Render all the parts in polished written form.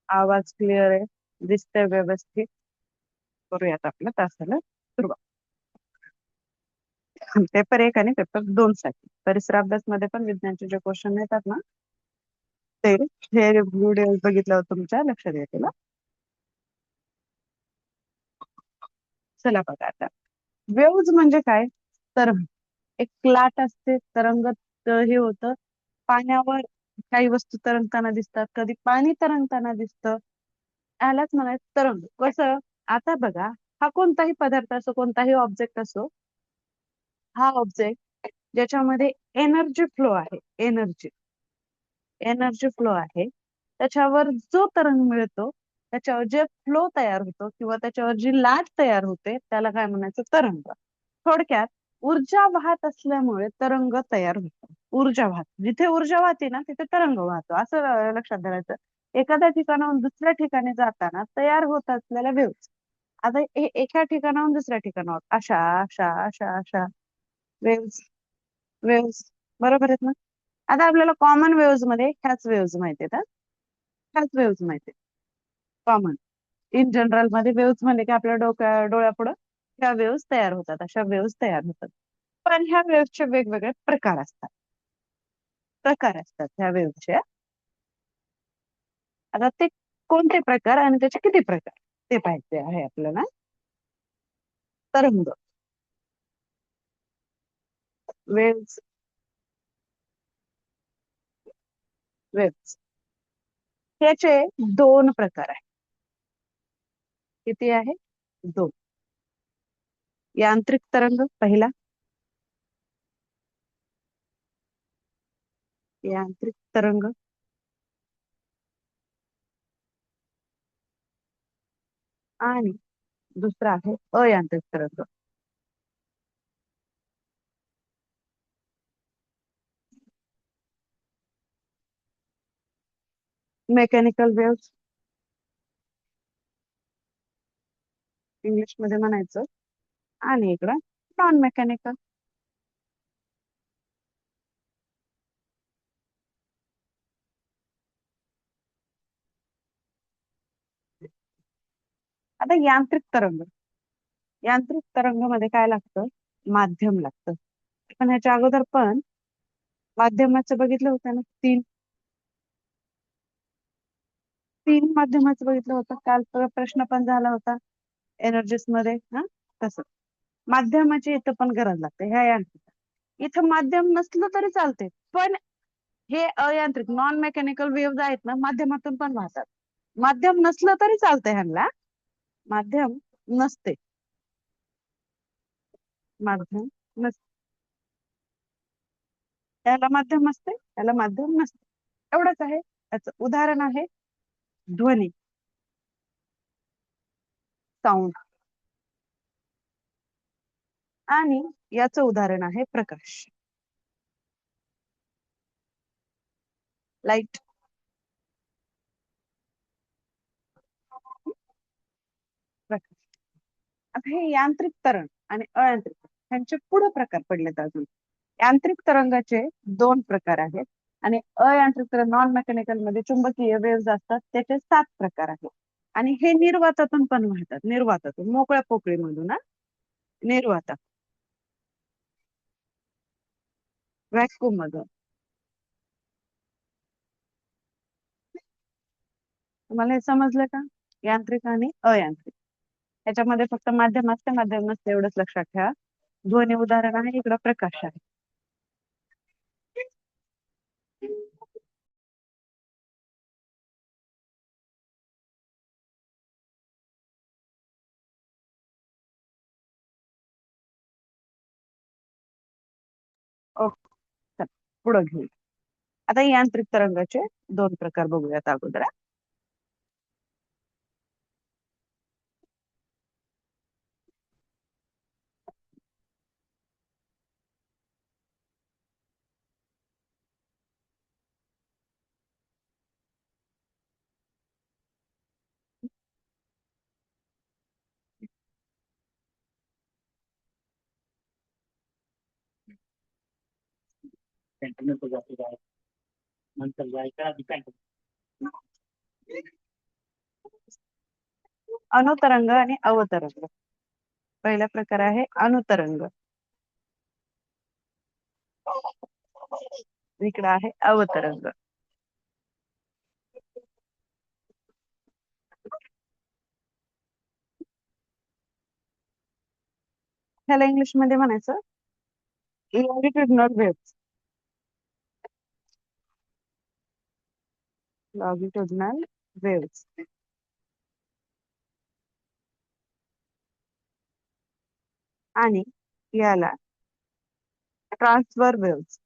आवाज क्लिअर आहे, दिसतंय व्यवस्थित. करूयात आपल्या तासाला सुरुवात. पेपर 1 आणि पेपर 2 साठी परिसर अभ्यास मध्ये पण विज्ञानचे जे क्वेश्चन येतात ना, ते हे व्हिडिओ बघितल्यावर तुमच्या लक्षात येतील. चला बघा आता, वेव्ज म्हणजे काय? तरंग. एक लाट असते, तरंगत हे होतं पाण्यावर. काही वस्तू तरंगताना दिसतात, कधी पाणी तरंगताना दिसतं. यालाच म्हणायचं तरंग. कसं? आता बघा, हा कोणताही पदार्थ असो, कोणताही ऑब्जेक्ट असो, हा ऑब्जेक्ट ज्याच्यामध्ये एनर्जी फ्लो आहे, एनर्जी एनर्जी फ्लो आहे, त्याच्यावर जो तरंग मिळतो, त्याच्यावर जे फ्लो तयार होतो किंवा त्याच्यावर जी लाट तयार होते, त्याला काय म्हणायचं? तरंग. थोडक्यात, ऊर्जा वाहत असल्यामुळे तरंग तयार होतो. ऊर्जा वाहत, जिथे ऊर्जा वाहते ना तिथे तरंग वाहतो, असं लक्षात धरायचं. एखाद्या ठिकाणाहून दुसऱ्या ठिकाणी जाताना तयार होत असलेल्या वेव्स. आता एका ठिकाणाहून दुसऱ्या ठिकाणावर अशा अशा अशा अशा वेव्स, वेव्स, बरोबर आहेत ना? आता आपल्याला कॉमन वेव्स मध्ये ह्याच वेव्स माहिती आहेत. ह्याच वेव्स माहिती आहेत, कॉमन. इन जनरल मध्ये वेव्स म्हणजे की आपल्या डोळ्यापुढं ह्या वेव्स तयार होतात, अशा वेव्स तयार होतात. पण ह्या वेव्सचे वेगवेगळे प्रकार असतात. प्रकार असतात ह्या वेव्सचे. आता ते कोणते प्रकार आणि त्याचे किती प्रकार, ते पाहायचे आहे आपल्याला. तरंग, वेव्स, वेव्स ह्याचे 2 प्रकार आहेत. किती आहे? 2. यांत्रिक तरंग पहिला, यांत्रिक तरंग. आणि दुसरा आहे अयांत्रिक तरंग. मेकॅनिकल वेव्स इंग्लिश मध्ये म्हणायचं, आणि इकडं नॉन मेकॅनिकल. आता यांत्रिक तरंग, यांत्रिक तरंग मध्ये काय लागतं? माध्यम लागतं. पण ह्याच्या अगोदर पण माध्यमाचं बघितलं होतं ना, 3 माध्यमाचं बघितलं होतं काल. प्रश्न पण झाला होता एनर्जीस मध्ये. हा, तसं माध्यमाची इथं पण गरज लागते ह्या यांत्रिक. इथं माध्यम नसलं तरी चालते, पण हे अयांत्रिक नॉन मेकॅनिकल वेव्ह आहेत ना, माध्यमातून पण वाहतात. माध्यम नसलं तरी चालतंय ह्यांना, माध्यम नसते, माध्यम नसते. याला माध्यम असते, याला माध्यम नसते. एवढंच आहे. याचं उदाहरण आहे ध्वनी, साऊंड. आणि याचं उदाहरण आहे प्रकाश, लाईट. प्रकाश. आता हे यांत्रिक तरंग आणि अयांत्रिक ह्यांचे पुढे प्रकार पडलेत अजून. यांत्रिक तरंगाचे 2 प्रकार आहेत, आणि अयांत्रिक तरंग नॉन मेकॅनिकल मध्ये चुंबकीय वेव्स असतात, त्याचे 7 प्रकार आहेत. आणि हे निर्वातातून पण वाहतात, निर्वातातून, मोकळ्या पोकळीमधून. निर्वाता, व्हॅक्युम मधून. तुम्हाला हे समजलं का? यांत्रिक आणि अयांत्रिक. त्याच्यामध्ये फक्त माध्यम असते, माध्यम नसते, एवढंच लक्षात ठेवा. ध्वनी उदाहरण आहे, इकडं प्रकाश आहे. ओके, चला पुढे घेऊ. आता यांत्रिक तरंगाचे 2 प्रकार बघूयात अगोदर. अनुतरंग आणि अवतरंग. पहिला प्रकार आहे अनुतरंग. इकडे आहे अवतरंग. ह्याला इंग्लिश मध्ये म्हणायचं लॉंगिट्युडिनल वेव्स. लॉंगिट्युडिनल वेव्स. आणि याला ट्रान्सफर वेव्स.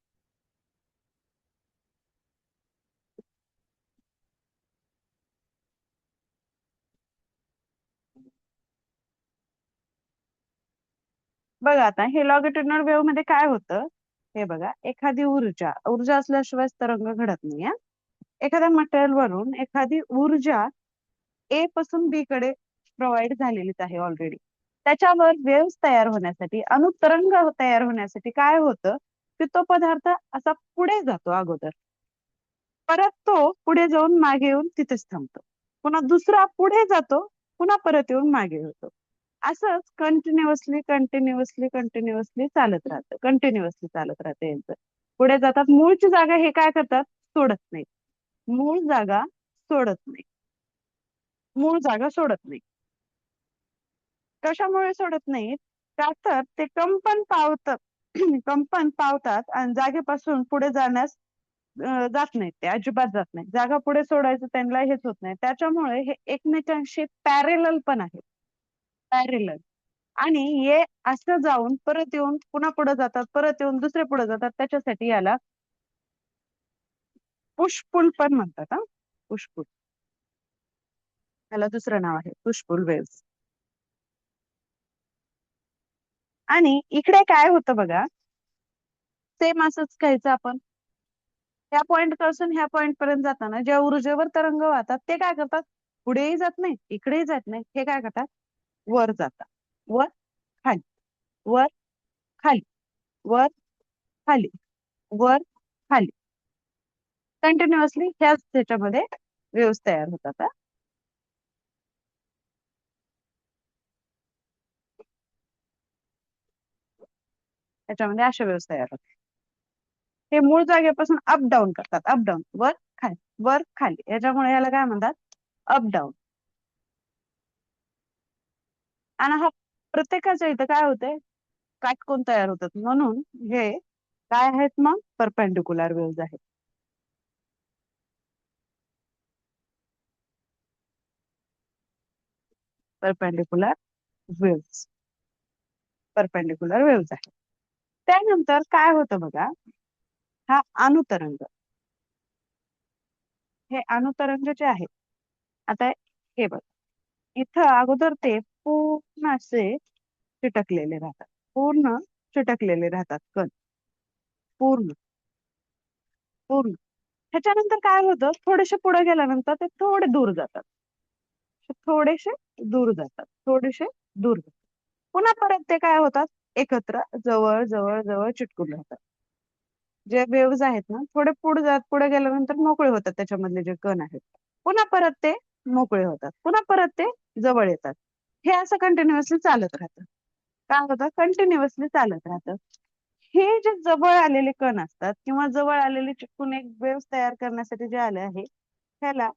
बघा आता हे लॉंगिट्युडिनल वेव्ह मध्ये काय होतं, हे बघा एखादी ऊर्जा ऊर्जा असल्याशिवाय तरंग घडत नाही. एखाद्या मटेरियल वरून एखादी ऊर्जा ए पासून बी कडे प्रोव्हाइड झालेलीच आहे ऑलरेडी. त्याच्यावर वेव्स तयार होण्यासाठी अनुतरंग तयार होण्यासाठी काय होतं की तो पदार्थ असा पुढे जातो अगोदर, परत तो पुढे जाऊन मागे येऊन तिथेच थांबतो, पुन्हा दुसरा पुढे जातो, पुन्हा परत येऊन मागे होतो. असंच कंटिन्युअसली कंटिन्युअसली कंटिन्युअसली चालत राहतं, कंटिन्युअसली चालत राहते यांचं. पुढे जातात, मूळची जागा हे काय करतात, सोडत नाही. मूळ जागा सोडत नाही. मूळ जागा सोडत नाही. कशामुळे सोडत नाहीत, का तर ते कंपन पावतात. कंपन पावतात आणि जागेपासून पुढे जाण्यास जात नाहीत, ते अजिबात जात नाही. जागा पुढे सोडायचं त्यांना हेच होत नाही. त्याच्यामुळे हे एकमेकांशी पॅरेलल पण आहे, पॅरेलल. आणि हे असं जाऊन परत येऊन पुन्हा पुढे जातात, परत येऊन दुसरे पुढे जातात. त्याच्यासाठी याला पुश पण म्हणतात. हा, पुश. याला दुसरं नाव आहे पुश वेव्स. आणि इकडे काय होतं बघा, सेम असंच घ्यायचं आपण. ह्या पॉइंट पासून ह्या पॉइंट पर्यंत जाताना ज्या ऊर्जेवर तरंग वाहतात ते काय करतात, पुढेही जात नाही इकडेही जात नाही. हे काय करतात, वर जातात, वर खाली, वर खाली, वर खाली, वर खाली. कंटिन्युअसली ह्याच त्याच्यामध्ये वेव्स तयार होतात. त्याच्यामध्ये अशा वेव्स तयार होतात. हे मूळ जागेपासून अप डाऊन करतात, अप डाऊन, वर खाली, वर खाली. याच्यामुळे याला काय म्हणतात, अप डाऊन. आणि हा प्रत्येकाच्या इथं काय होतंय, काटकोन तयार होतात. म्हणून हे काय आहेत, मग परपेंडिक्युलर वेव्स आहेत. परपेंडिक्युलर वेव्स, परपेंडिक्युलर वेव्स आहे. त्यानंतर काय होतं बघा, हा अनुतरंग. हे अनुतरंग जे आहे, आता हे बघ, इथं अगोदर ते पूर्ण असे चिटकलेले राहतात, पूर्ण चिटकलेले राहतात कण, पूर्ण पूर्ण. त्याच्यानंतर काय होतं, थोडेसे पुढे गेल्यानंतर ते थोडे दूर जातात, थोडेसे दूर जातात, थोडेसे दूर जातात. पुन्हा परत ते काय होतात, एकत्र जवळ जवळ जवळ चिटकून राहतात. जे वेव्स आहेत ना, थोडे पुढे जात, पुढे गेल्यानंतर मोकळे होतात त्याच्यामधले जे कण आहेत. पुन्हा परत ते मोकळे होतात, पुन्हा परत ते जवळ येतात. हे असं कंटिन्युअसली चालत राहतं. काय होतं, कंटिन्युअसली चालत राहतं. हे जे जवळ आलेले कण असतात किंवा जवळ आलेले चिटकून एक वेव्स तयार करण्यासाठी जे आले आहे, ह्याला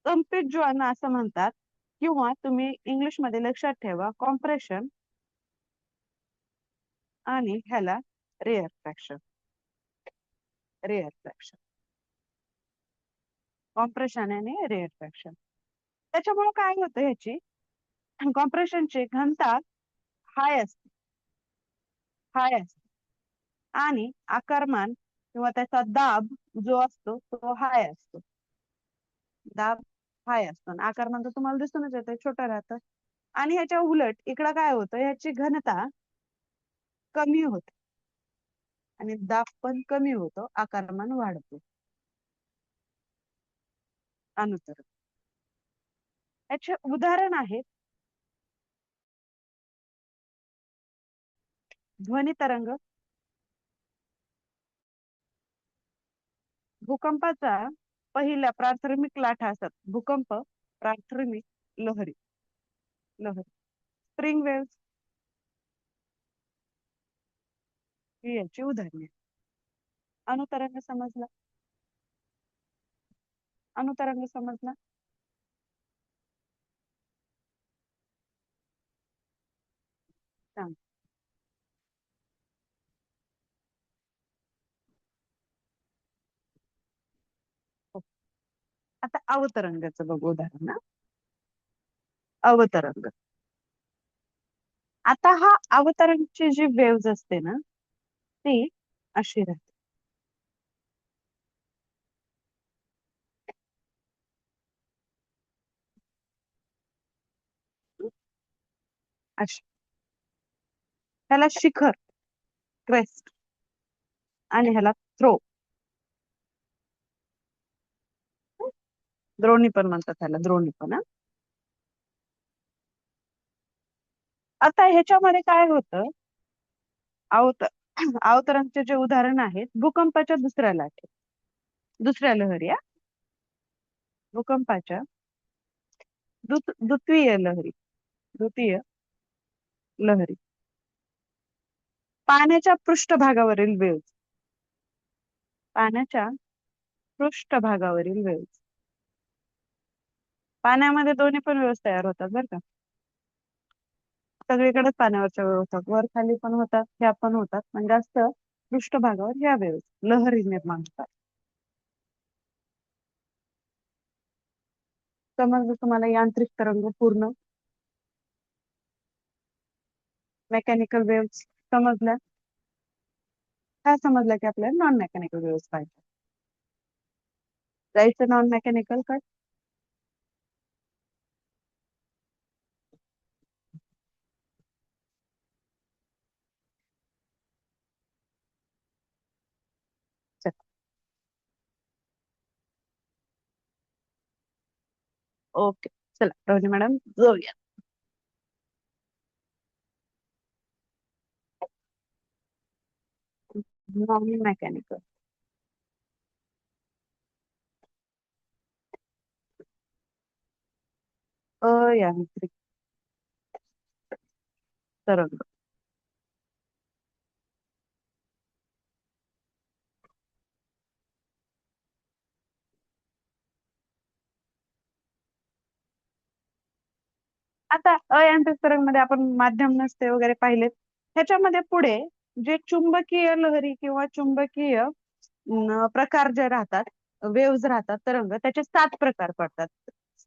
कम्प्लीट जॉइन असं म्हणतात. किंवा तुम्ही इंग्लिश मध्ये लक्षात ठेवा, कॉम्प्रेशन आणि ह्याला रेअरफॅक्शन. रेअरफॅक्शन, कॉम्प्रेशन आणि रेअरफॅक्शन. त्याच्यामुळे काय होतं, ह्याची कॉम्प्रेशनची घनता हाय असते, हाय असते. आणि आकारमान किंवा त्याचा दाब जो असतो तो हाय असतो. दाब हाय असतो आणि आकारमान तर तुम्हाला दिसूनच येतं, छोटं राहतं. आणि ह्याच्या उलट इकडं काय होतं, ह्याची घनता कमी होते आणि दाब पण कमी होतो, आकारमान वाढतो. अनुतर याचे उदाहरण आहेत ध्वनी तरंग, भूकंपाचा पहिल्या प्राथमिक लाटा असतात, भूकंप प्राथमिक लहरी. लहरी. स्प्रिंग वेव्स ही याची उदाहरणे. अनुतरंग समजला. अनुतरंग समजला. सांग. हो. आता अवतरंगाचं बघू उदाहरण ना. अवतरंग. आता हा अवतरणची जी वेव्ज असते ना ती अशी राहते. अशी. ह्याला शिखर, क्रेस्ट, आणि ह्याला थ्रो, द्रोणी पण म्हणतात ह्याला, द्रोणी पण हा. आता ह्याच्यामध्ये काय होतं, अवत अवतरणचे जे उदाहरण आहेत भूकंपाच्या दुसऱ्या लाटेत, दुसऱ्या लहरी हा. भूकंपाच्या द्वितीय लहरी, द्वितीय लहरी, पाण्याच्या पृष्ठभागावरील वेव्ह, पाण्याच्या पृष्ठभागावरील वेव्ह. पाण्यामध्ये दोन्ही पण वेव्ह तयार होतात बरं का. सगळीकडेच पाण्यावरच्या वेव्ह होतात, वर खाली पण होतात, ह्या पण होतात, पण जास्त पृष्ठभागावर ह्या वेव्ह लहरी निर्माण होतात. समजलं तुम्हाला यांत्रिक तरंग पूर्ण. मेकॅनिकल वेव्ह समजल्या. काय समजलं की आपल्याला नॉन मेकॅनिकल वेव्ह पाहिजे. जायचं नॉन मेकॅनिकल काय. ओके. चला रोहिणी मॅडम जाऊया. Non mechanical. अयांत्रिक तरंग. आता अयांत्रिक तरंग मध्ये आपण माध्यम नसते वगैरे पाहिलेत. ह्याच्यामध्ये पुढे जे चुंबकीय लहरी किंवा चुंबकीय प्रकार जे राहतात, वेव्ज राहतात, तरंग, त्याचे 7 प्रकार पडतात.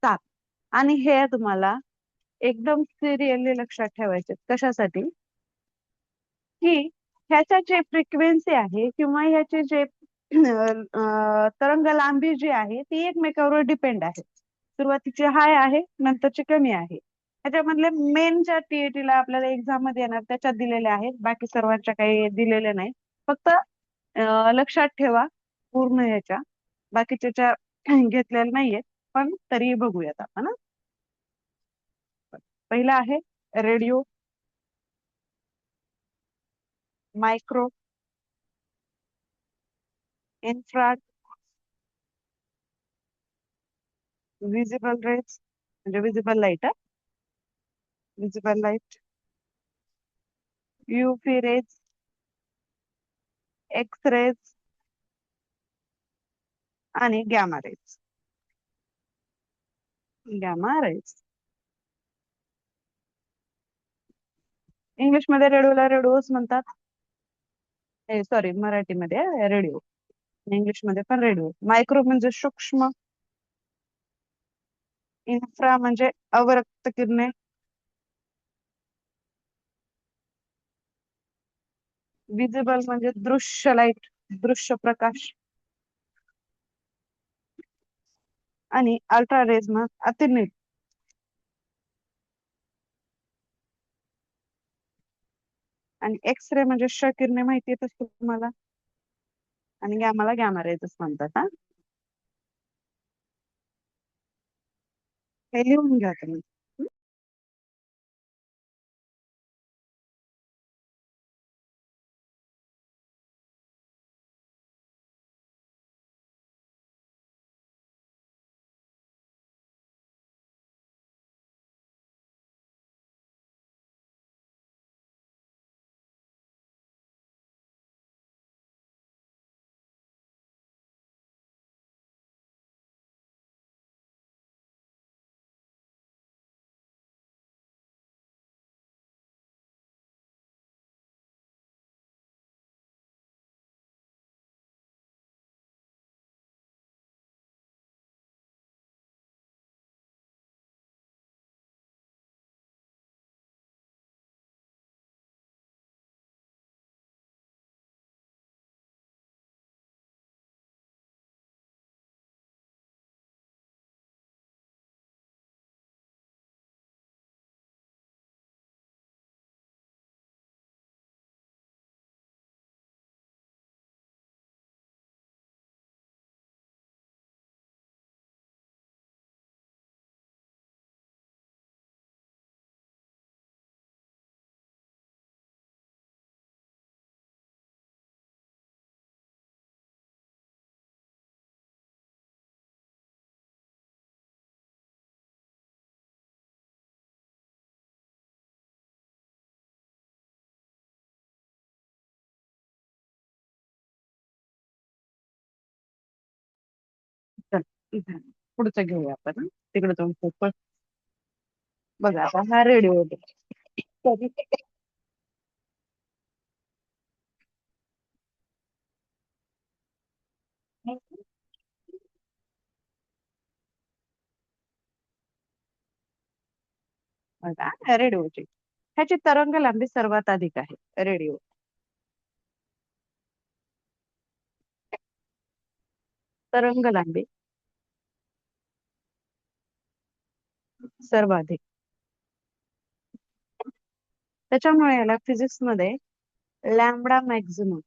7. आणि हे तुम्हाला एकदम सिरियसली लक्षात ठेवायचे. कशासाठी? की ह्याच्या जे फ्रिक्वेन्सी आहे किंवा ह्याचे जे तरंग लांबी जी आहे ती एकमेकावर डिपेंड आहे. सुरुवातीची हाय आहे, नंतरची कमी आहे. ह्याच्यामधले मेन ज्या टीएटी ला आपल्याला एक्झाम मध्ये येणार त्याच्यात दिलेले आहेत, बाकी सर्वांच्या काही दिलेले नाही. फक्त लक्षात ठेवा पूर्ण ह्याच्या, बाकीच्या घेतलेल्या नाहीये, पण तरी बघूयात आपण. पहिला आहे radio, micro, infrared, visible rays म्हणजे visible light, visible light, UV rays, X rays आणि gamma rays. Gamma rays English मध्ये रेडिओला रेडिओस म्हणतात. सॉरी, मराठीमध्ये रेडिओ, इंग्लिश मध्ये पण रेडिओ. मायक्रो म्हणजे सूक्ष्म, इन्फ्रा म्हणजे अवरक्त किरणे, विजिबल म्हणजे दृश्य लाईट, दृश्य प्रकाश, आणि अल्ट्रा रेज मग अतिनील. आणि एक्स रे म्हणजे क्ष किरणे माहिती येत तुम्हाला, आणि गॅमाला गॅमा रेजच म्हणतात हा. हे लिहून घ्या तुम्ही. इथे पुढचं घेऊया आपण हं. तिकडे जाऊन पोपट. बघा आता हा रेडिओ बघा रेडिओची ह्याची तरंग लांबी सर्वात अधिक आहे रेडिओ. तरंग लांबी सर्वाधिक. त्याच्यामुळे याला फिजिक्स मध्ये लॅम्बडा मॅक्झिमम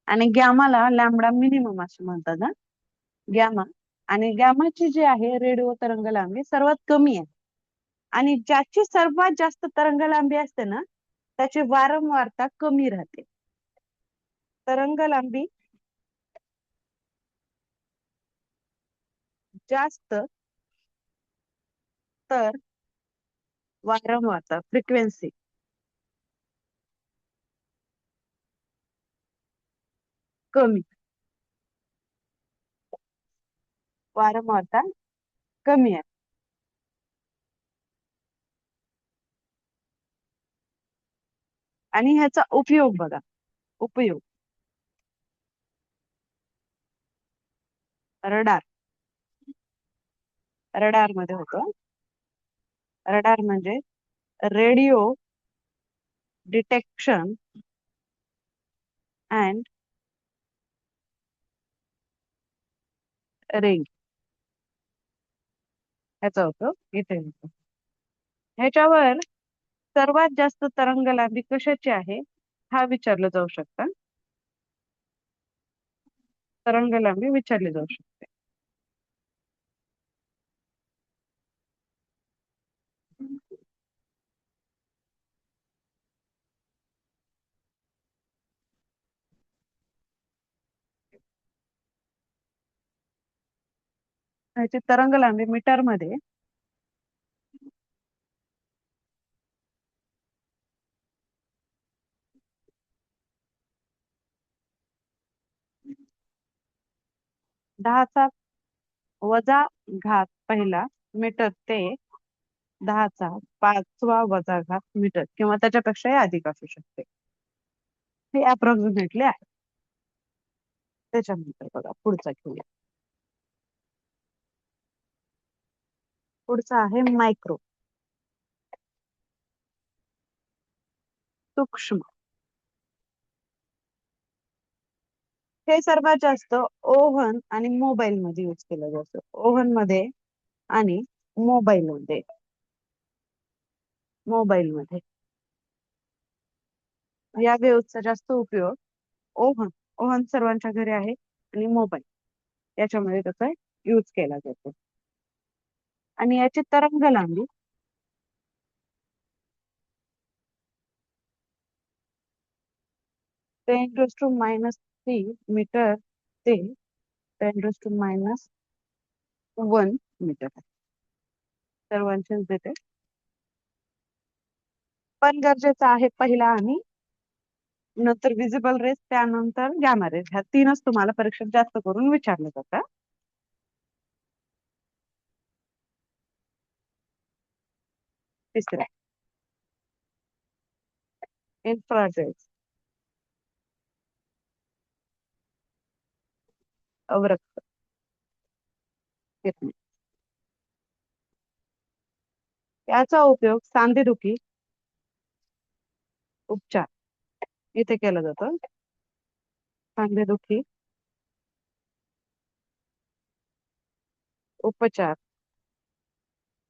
आणि गॅमाला लॅम्बडा मिनिमम असं म्हणतात ना. गॅमा आणि गॅमाची जी आहे रेडिओ तरंग लांबी सर्वात कमी आहे. आणि ज्याची सर्वात जास्त तरंग लांबी असते ना त्याची वारंवारता कमी राहते. तरंग लांबी जास्त तर वारंवारता फ्रिक्वेन्सी कमी. वारंवारता कमी आहे. आणि ह्याचा उपयोग बघा. उपयोग रडार. रडार मध्ये होतो. रडार म्हणजे रेडिओ डिटेक्शन अँड रेंज. ह्याचा उपयोग इथे होतो. ह्याच्यावर सर्वात जास्त तरंग लांबी कशाची आहे हा विचारलं जाऊ शकतं. तरंग लांबी विचारली जाऊ शकते. ह्याची तरंग लांबी मीटर मध्ये 10⁻⁻पहिला मीटर ते 10⁻⁵ मीटर किंवा त्याच्यापेक्षाही अधिक असू शकते. हे अप्रॉक्सिमेटली आहे. त्याच्यानंतर बघा पुढचा घेऊया. पुढचा आहे मायक्रो. सूक्ष्म. हे सर्वात जास्त ओव्हन आणि मोबाईल मध्ये यूज केलं जातं. ओव्हन मध्ये आणि मोबाईल मध्ये. मोबाईल मध्ये या वेव्हचा जास्त उपयोग ओव्हन. ओव्हन सर्वांच्या घरी आहे आणि मोबाईल याच्यामध्ये त्याचा यूज केला जातो. आणि याची तरंग लांबी 10⁻³ मीटर ते 10⁻⁻1 मीटर आहे. सर्वांचेच देते. पण गरजेचं आहे पहिला आणि नंतर विजिबल रेस त्यानंतर गॅमा रेस ह्या तीनच तुम्हाला परीक्षेत जास्त करून विचारलं जातं. तिसरा इन्फ्रारेड अवरक्त किरणे. याचा उपयोग सांधेदुखी उपचार इथे केला जातो. सांधेदुखी उपचार.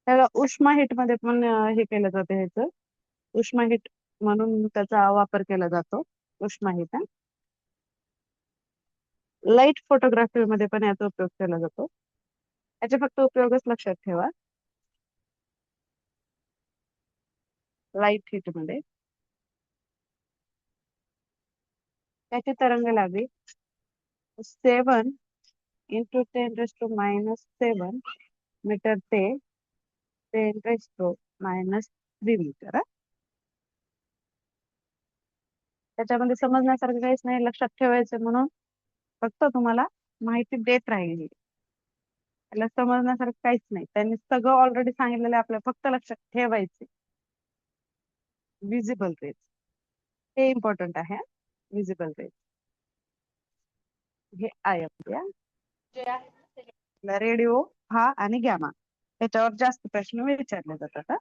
त्याला उष्मा हिट मध्ये पण हे केलं जातं. ह्याचं उष्मा हिट म्हणून त्याचा वापर केला जातो. उष्मा हिट. लाईट फोटोग्राफी मध्ये पण याचा उपयोग केला जातो. याचे फक्त उपयोगच लक्षात ठेवा. लाईट हिट मध्ये त्याची तरंग लांबी 7 × 10⁻⁷ मीटर ते 10⁻³ मीटर. त्याच्यामध्ये समजण्यासारखं काहीच नाही. लक्षात ठेवायचं म्हणून फक्त तुम्हाला माहिती देत राहील. त्याला समजण्यासारखं काहीच नाही, त्यांनी सगळं ऑलरेडी सांगितलेलं आहे, आपल्याला फक्त लक्षात ठेवायचे. विजिबल रेज हे इम्पॉर्टंट आहे. विजिबल रेज हे आहे आपल्या जे आहे रेडिओ हा आणि गॅमा, त्याच्यावर जास्त प्रश्न विचारले जातात.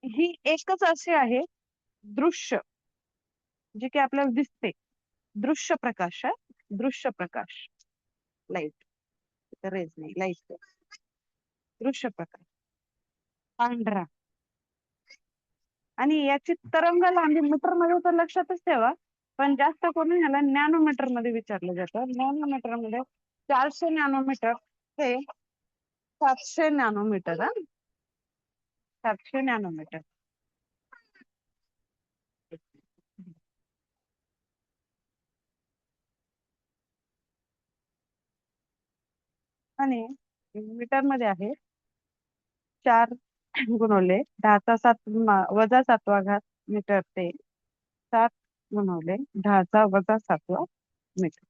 ही एकच अशी आहे दृश्य, जे की आपल्याला दिसते. दृश्य प्रकाश आहे, दृश्य प्रकाश, लाईट, रेज नाही, लाईट, दृश्य प्रकाश पांढरा. आणि याची तरंग लांबी मीटर मध्ये तर लक्षातच ठेवा, पण जास्त करून ह्याला नॅनोमीटर मध्ये विचारलं जातं. नॅनोमीटर मध्ये 400 नॅनोमीटर हे 700 नॅनोमीटर, 700 नॅनोमीटर. आणि मीटर मध्ये आहे 4 गुणवले 10⁻⁷ मीटर ते 7 गुणवले 10⁻⁷ मीटर.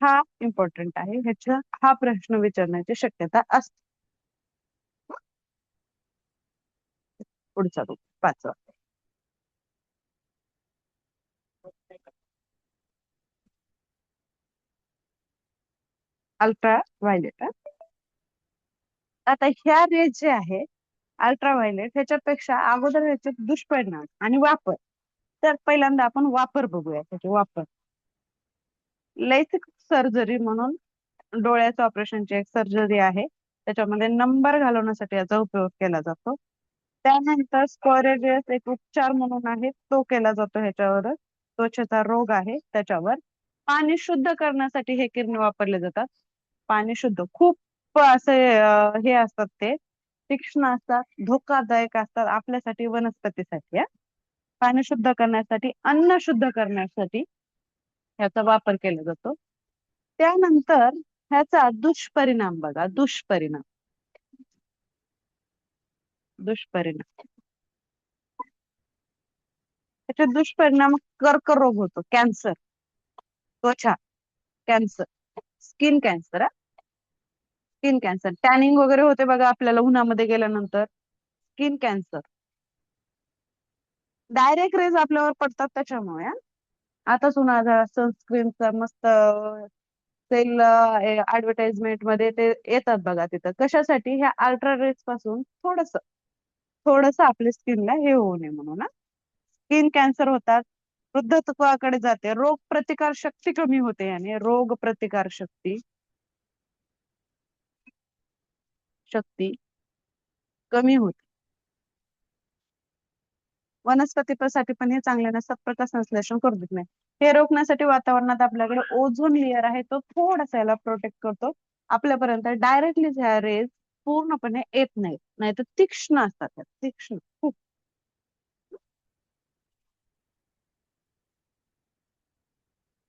हा इम्पॉर्टंट आहे, ह्याचा हा प्रश्न विचारण्याची शक्यता असते. पुढचा 5वा. Ultra violet. आता ह्या रेज जे आहे अल्ट्राव्हायलेट, ह्याच्यापेक्षा अगोदर ह्याचे दुष्परिणाम आणि वापर. तर पहिल्यांदा आपण वापर बघूया. त्याचे वापर, लेसिक सर्जरी म्हणून डोळ्याचं ऑपरेशनची एक सर्जरी आहे, त्याच्यामध्ये नंबर घालवण्यासाठी याचा उपयोग केला जातो. त्यानंतर स्पोरेजियस एक उपचार म्हणून आहे, तो केला जातो ह्याच्यावर. त्वचेचा रोग आहे त्याच्यावर. पाणी शुद्ध करण्यासाठी हे किरणे वापरले जातात. पाणी शुद्ध, खूप असे हे असतात, ते तीक्ष्ण असतात, धोकादायक असतात आपल्यासाठी, वनस्पतीसाठी. पाणी शुद्ध करण्यासाठी, अन्न शुद्ध करण्यासाठी ह्याचा वापर केला जातो. त्यानंतर ह्याचा दुष्परिणाम बघा, दुष्परिणाम, दुष्परिणाम. त्याचे दुष्परिणाम, कर्करोग होतो, कॅन्सर, त्वचा cancer, skin cancer. Skin cancer, tanning वगैरे होते बघा आपल्याला उन्हामध्ये गेल्यानंतर, स्किन कॅन्सर. डायरेक्ट रेज आपल्यावर पडतात त्याच्यामुळे. आताच उन्हाळा, सनस्क्रीनचा मस्त सेल ऍडव्हर्टाइजमेंट मध्ये ते येतात बघा, तिथं कशासाठी, ह्या अल्ट्रा रेज पासून थोडस थोडस आपल्या स्किनला हे होऊ नये म्हणून. स्किन कॅन्सर होतात, वृद्धत्वाकडे जाते, रोग प्रतिकार शक्ती कमी होते, याने रोग प्रतिकार शक्ती कमी होते. वनस्पतीसाठी पण हे चांगले नसतात, प्रकाश संश्लेषण करू देत नाही. हे रोखण्यासाठी वातावरणात आपल्याकडे ओझोन लेअर आहे, तो थोडासा याला प्रोटेक्ट करतो. आपल्यापर्यंत डायरेक्टली ह्या रेज पूर्णपणे येत नाहीत, नाहीतर तीक्ष्ण असतात, तीक्ष्ण खूप.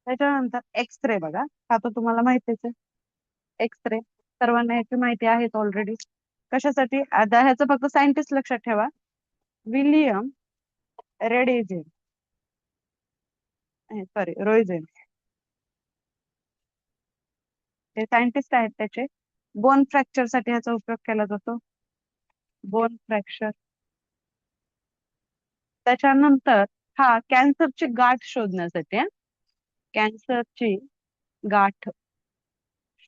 त्याच्यानंतर एक्सरे बघा, हा तर तुम्हाला माहितीच आहे. एक्सरे सर्वांना याची माहिती आहेच ऑलरेडी. कशासाठी, आता ह्याचं फक्त सायंटिस्ट लक्षात ठेवा, विलियम रेडेझेन, सॉरी रोयझेन, हे सायंटिस्ट आहेत. त्याचे बोन फ्रॅक्चर साठी ह्याचा उपयोग केला जातो, बोन फ्रॅक्चर. त्याच्यानंतर हा कॅन्सरची गाठ शोधण्यासाठी, कॅन्सरची गाठ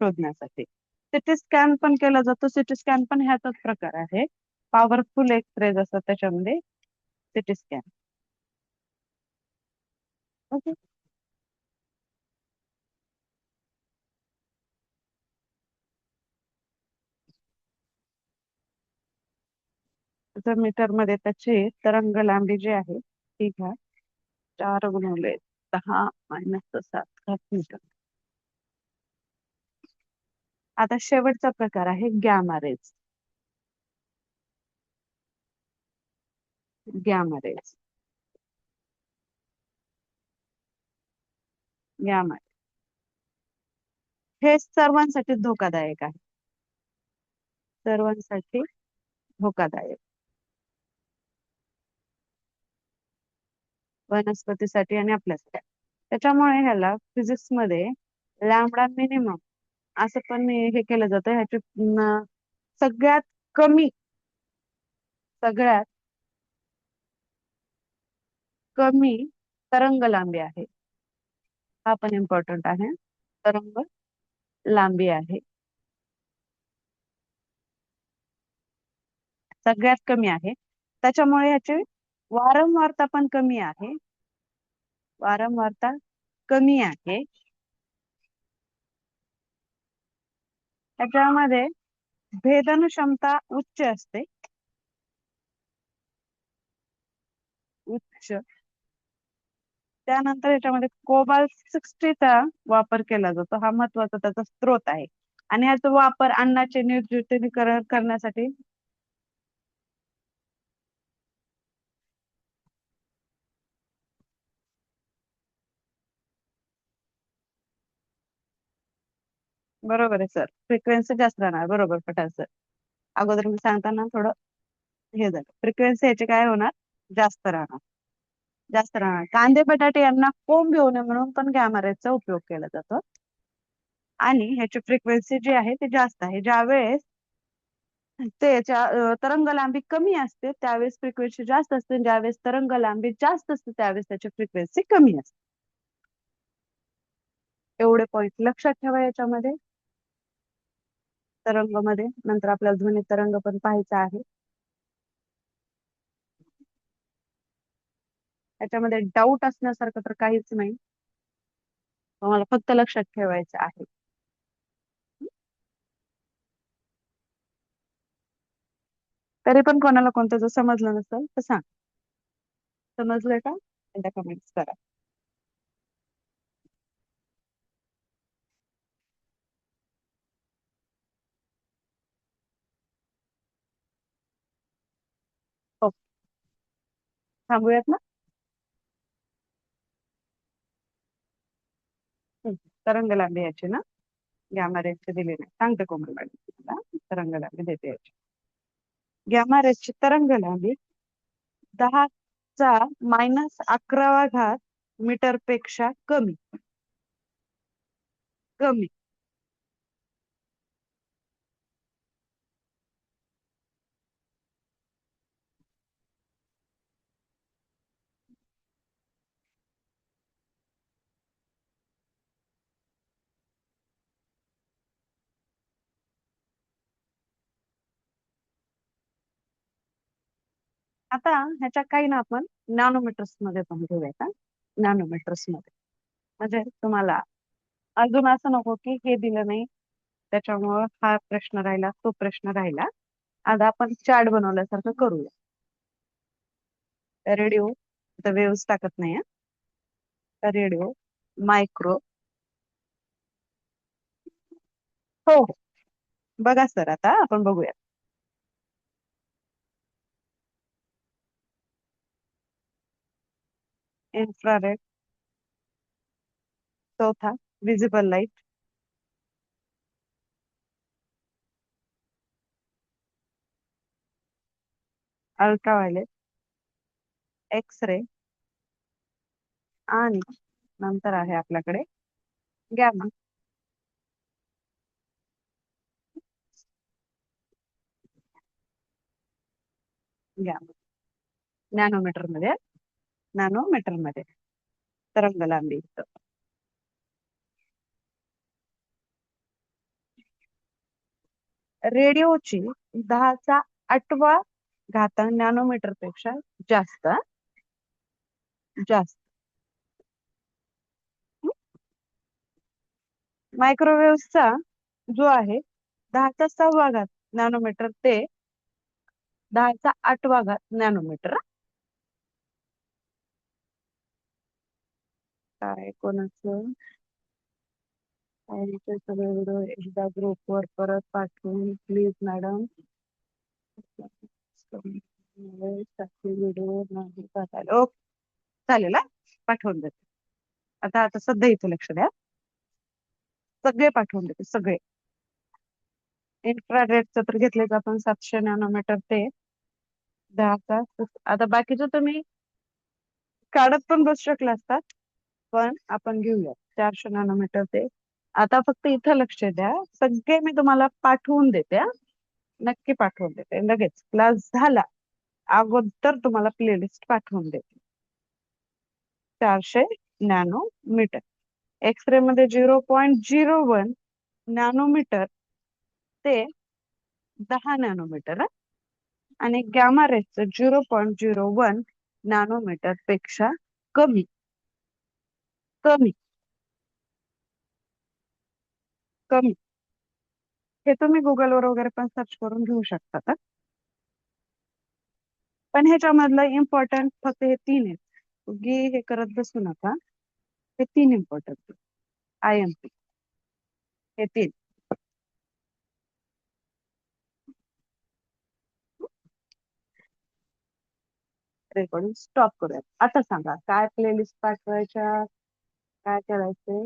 शोधण्यासाठी सिटी स्कॅन पण केला जातो. सिटी स्कॅन पण ह्याचाच प्रकार आहे, पॉवरफुल एक्सरेज असतात त्याच्यामध्ये, सिटी स्कॅन. ओके. मीटर मध्ये त्याची तरंग लांबी जी आहे ती घ्या 4 गुणवले 10⁻⁷ मीटर. आता शेवटचा प्रकार आहे gamma rays. Gamma rays, gamma हे सर्वांसाठी धोकादायक आहे, सर्वांसाठी धोकादायक. वनस्पतीसाठी आणि आपल्यासाठी. त्याच्यामुळे ह्याला फिजिक्स मध्ये लॅम्बडा मिनिमम असं पण हे केलं जातं. ह्याची सगळ्यात कमी सगळ्यात कमी तरंग लांबी आहे. हा पण इम्पॉर्टंट आहे. तरंग लांबी आहे सगळ्यात कमी आहे. त्याच्यामुळे ह्याची वारंवारता पण कमी आहे. वारंवारता कमी आहे. त्याच्यामध्ये भेदन क्षमता उच्च असते. उच्च. त्यानंतर याच्यामध्ये कोबाल्ट 60 चा वापर केला जातो. हा महत्वाचा त्याचा स्रोत आहे. आणि ह्याचा वापर अन्नाचे निर्जंतुकीकरण करण्यासाठी बरोबर आहे सर. फ्रिक्वेन्सी जास्त राहणार. बरोबर पठाण सर. अगोदर मी सांगताना थोडं हे झालं. फ्रिक्वेन्सी याची काय होणार? जास्त राहणार. जास्त राहणार. कांदे बटाटे यांना कोंब येऊ नये म्हणून पण गॅमा रेचा उपयोग केला जातो. आणि ह्याची फ्रिक्वेन्सी जी आहे ती जास्त आहे. ज्यावेळेस तरंग लांबी कमी असते त्यावेळेस फ्रिक्वेन्सी जास्त असते. ज्यावेळेस तरंग लांबी जास्त असते त्यावेळेस त्याची फ्रिक्वेन्सी कमी असते. एवढे पॉइंट लक्षात ठेवा याच्यामध्ये. तरंग मध्ये नंतर आपल्याला ध्वनी तरंग पण पाहायचा आहे. त्याच्यामध्ये डाऊट असण्यासारखं तर काहीच नाही. मला फक्त लक्षात ठेवायचं आहे. तरी पण कोणाला कोणतं जर समजलं नसेल तर सांग. समजलंय का? एकदा कमेंट्स करा. हो. थांबूयात ना. तरंग लांबी याची ना गॅमा रेची दिली नाही. सांगते कोमल मॅडम तुम्हाला तरंग लांबी देते याची. गॅमा रेची तरंग लांबी 10⁻11 मीटर पेक्षा कमी. कमी. आता ह्याच्या काही ना आपण नॅनोमीटर्स मध्ये पण घेऊया का. नॅनोमीटर्स मध्ये म्हणजे तुम्हाला अजून असं नको की हे दिलं नाही त्याच्यामुळं हा प्रश्न राहिला तो प्रश्न राहिला. आता आपण चार्ट बनवल्यासारखं करूया. रेडिओ तर वेव्स टाकत नाही. रेडिओ मायक्रो हो हो. बघा सर आता आपण बघूया. इन्फ्रारेड. चौथा visible light. Ultraviolet. X ray. आणि नंतर आहे आपल्याकडे गॅमा. गॅमा नॅनोमीटर मध्ये. नॅनोमीटर मध्ये तरंग लांबी. रेडिओची 10⁸ नॅनोमीटर पेक्षा जास्त. जास्त. मायक्रोवेव्हचा जो आहे 10⁻6 नॅनोमीटर ते 10⁸ नॅनोमीटर. काय कोणाचं सगळे व्हिडिओ एकदा ग्रुपवर परत पाठवून प्लीज मॅडम. व्हिडिओ नाही पाठवले. ओके चालेल हा. पाठवून देते. आता आता सध्या इथे लक्ष द्या. सगळे पाठवून देते सगळे. इन्फ्रारेडचं तर घेतलेच आपण 700 नॅनोमीटर ते 10 आता बाकीचं तुम्ही काढत पण बसू शकले असतात, पण आपण घेऊया 400 नॅनोमीटर ते. आता फक्त इथं लक्ष द्या, सगळे मी तुम्हाला पाठवून देते हा. नक्की पाठवून देते लगेच, क्लास झाला अगोदर तुम्हाला प्लेलिस्ट पाठवून देते. 400 नॅनोमीटर, एक्सरे मध्ये 0.01 नॅनोमीटर ते 10 नॅनोमीटर, आणि गॅमा रेसचं 0.01 नॅनोमीटर पेक्षा कमी. कमी कमी हे तुम्ही गुगलवर वगैरे पण सर्च करून घेऊ शकता का. पण ह्याच्यामधलं इम्पॉर्टंट फक्त हे तीन आहेत, उगी हे करत बसू नका. हे तीन इम्पॉर्टंट, IMP, हे तीन. रेकॉर्डिंग स्टॉप करूयात. आता सांगा काय प्लेलिस्ट पाठवायच्या, काय करायचंय.